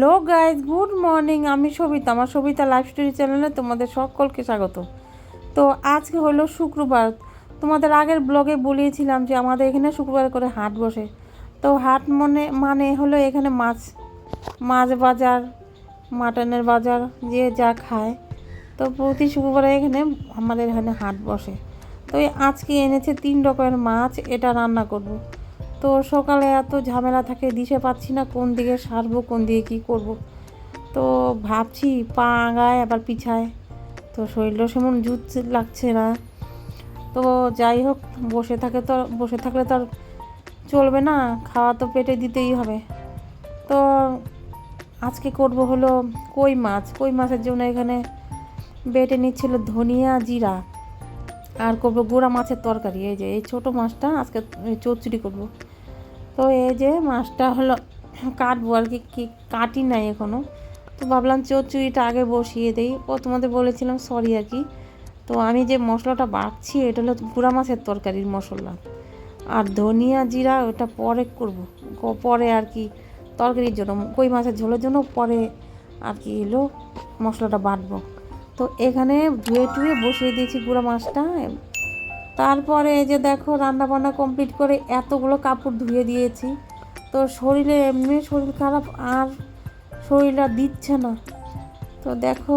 Hello guys, good morning. আমি সবিতা, আমার Sabita life story চ্যানেলে তোমাদের সকলকে স্বাগত। তো আজকে হলো শুক্রবার। তোমাদের আগের ব্লগে বলিয়েছিলাম যে আমাদের এখানে শুক্রবার করে হাট বসে। তো হাট মানে হলো এখানে মাছ বাজার, মাটনের বাজার, যে যা খায়। তো প্রতি শুক্রবারে এখানে আমাদের এখানে হাট বসে। তো আজকে এনেছে 3 রকমের মাছ, এটা রান্না করব। তো সকালে এত ঝামেলা থাকে, দিশে পাচ্ছি না কোন দিকে সারবো, কোন দিকে কী করব। তো ভাবছি পা আগায় আবার পিছায়, তো শরীরও সেমন জুত লাগছে না। তো যাই হোক, বসে থাকলে তো আর চলবে না, খাওয়া তো পেটে দিতেই হবে। তো আজকে করব হলো কই মাছের জন্য এখানে বেটে নিচ্ছিল ধনিয়া জিরা, আর করবো গুঁড়া মাছের তরকারি। এই যে এই ছোটো মাছটা আজকে চচ্চড়ি করব। তো এই যে মাছটা হলো কাটবো আর কি কাটি নাই এখনও। তো ভাবলাম চচ্চড়িটা আগে বসিয়ে দিই। তোমাদের বলেছিলাম সরি আর কি। তো আমি যে মশলাটা বাটছি এটা হলো গুঁড়া মাছের তরকারির মশলা, আর ধনিয়া জিরা ওটা পরে করব, পরে আর কি তরকারির জন্য, কই মাছের ঝোলের জন্য পরে আর কি এলো মশলাটা বাটবো। তো এখানে ধুয়ে বসিয়ে দিয়েছি গুঁড়া মাছটা। তারপরে এই যে দেখো রান্না বান্না কমপ্লিট করে এতগুলো কাপড় ধুয়ে দিয়েছি। তো শরীরে এমনি শরীর খারাপ, আর শরীরটা দিচ্ছে না। তো দেখো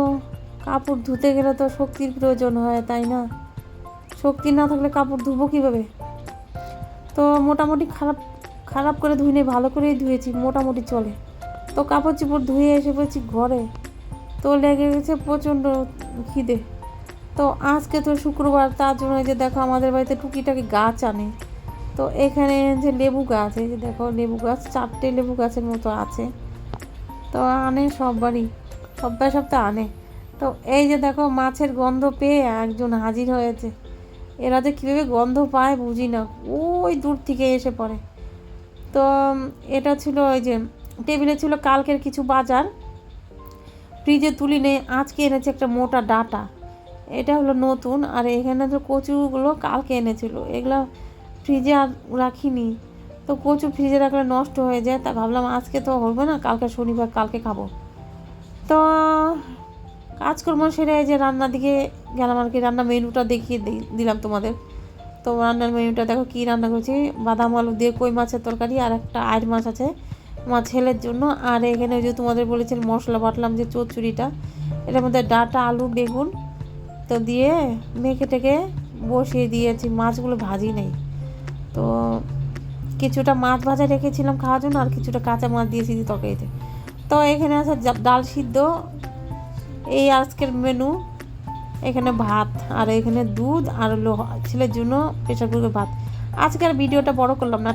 কাপড় ধুতে গেলে তো শক্তির প্রয়োজন হয়, তাই না? শক্তি না থাকলে কাপড় ধুবো কীভাবে? তো মোটামুটি খারাপ করে ধুইনি, ভালো করেই ধুয়েছি, মোটামুটি চলে। তো কাপড় চোপড় ধুয়ে এসে পড়েছি ঘরে। তো লেগে গেছে প্রচণ্ড খিদে। তো আজকে তো শুক্রবার, তার জন্য যে দেখো আমাদের বাড়িতে টুকিটাকি গাছ আনে। তো এখানে যে লেবু গাছ, এই যে দেখো লেবু গাছ 4টে লেবু গাছের মতো আছে। তো আনে সপ্তাহে আনে। তো এই যে দেখো মাছের গন্ধ পেয়ে একজন হাজির হয়েছে। এরা যে কীভাবে গন্ধ পায় বুঝি না, ওই দূর থেকে এসে পড়ে। তো এটা ছিল ওই যে টেবিলে ছিল কালকের কিছু বাজার, ফ্রিজে তুলি নেই, আজকে এনেছে একটা মোটা ডাটা। এটা হলো নতুন। আর এখানে তো কচুগুলো কালকে এনেছিল, এগুলো ফ্রিজে আর রাখিনি। তো কচু ফ্রিজে রাখলে নষ্ট হয়ে যায়, তা ভাবলাম আজকে তো হবে না, কালকে শনিবার, কালকে খাবো। তো কাজকর্ম সেরে যে রান্নার দিকে গেলাম আর কি। রান্নার মেনুটা দেখিয়ে দিলাম তোমাদের। তো রান্নার মেনুটা দেখো কী রান্না করছি। বাদাম আলু দিয়ে কই মাছের তরকারি, আর একটা আইড় মাছ আছে আমার ছেলের জন্য। আর এখানে ওই যে তোমাদের বলেছেন মশলা বাটলাম যে চচ্চড়িটা, এটার মধ্যে ডাঁটা, আলু, বেগুন তো দিয়ে মেখে টেকে বসিয়ে দিয়েছি। মাছগুলো ভাজি নেই, তো কিছুটা মাছ ভাজা রেখেছিলাম খাওয়ার জন্য, আর কিছুটা কাঁচা মাছ দিয়েছি তরকারিতে। তো এখানে আছে ডাল সিদ্ধ, এই আজকের মেনু। এখানে ভাত, আর এখানে দুধ, আর ছেলের জন্য প্রেশার কুকারে ভাত। আজকের ভিডিওটা বড় করলাম না।